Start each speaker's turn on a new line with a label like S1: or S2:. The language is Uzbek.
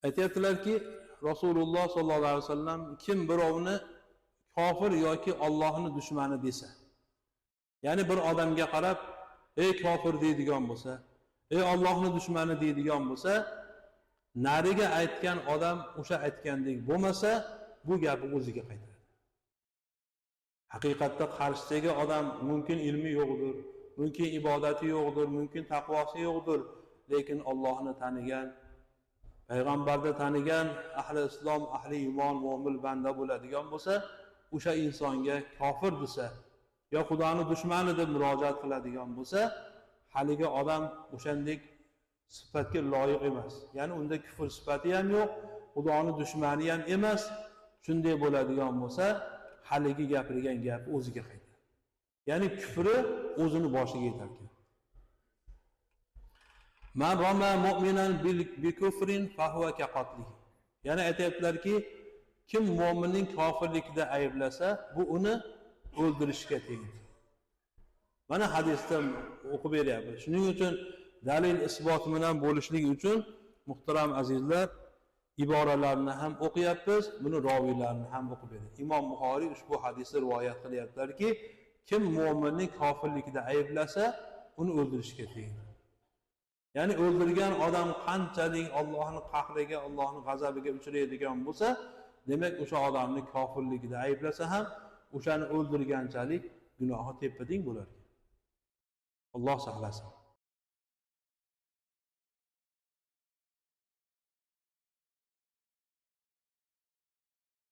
S1: Aytayaptilarki, Rasululloh sollallohu alayhi vasallam kim birovni kofir yoki Allohning dushmani desa, ya'ni bir odamga qarab, ey kofir deydigan bo'lsa, ey Allohning dushmani deydigan bo'lsa, nariga aytgan odam o'sha aytgandek bo'lmasa, bu gapi o'ziga qaytadi. Haqiqatda qarshidagi odam mumkin ilmi yo'qdir, mumkin ibodati yo'qdir, mumkin taqvosi yo'qdir, lekin Allohni tanigan, payg'ambarni tanigan, ahli islom, ahli iymon, mo'min banda bo'ladigan bo'lsa, o'sha insonga kofir desa, yo Xudoning dushmani deb murojaat qiladigan bo'lsa, haligi odam o'shandek sifatga loyiq emas. Ya'ni unda kufr sifati ham yo'q, Xudoning dushmani ham emas. Shunday bo'ladigan bo'lsa, haligi gapirgan gapi o'ziga qaytadi. Ya'ni kufri o'zini boshiga yetar ekan. Man rama mu'minan bi kufrin fa huwa ka qatlihi. Ya'ni aytayaptilarki, kim mu'minning kofirlikda ayblasa, bu uni o'ldirishga tegdi. Mana hadisda o'qib beryapmiz. Shuning uchun dalil isbot bilan bo'lishlik uchun muhtaram azizlar, iboralarni ham o'qiyapmiz, buni roviylarni ham o'qib beramiz. Imom Buxoriy ushbu hadisni rivoyat qilyaptilarki, kim mu'minning kofirlikda ayblasa, uni o'ldirishga tegdi. Ya'ni o'ldirgan odam qanchalik Allohning qahriga, Allohning g'azabiga uchraydigan bo'lsa, demak o'sha odamni kofirligida ayblasa ham, o'shani o'ldirganchalik gunohi tepading bo'lar ekan. Alloh saqlasin.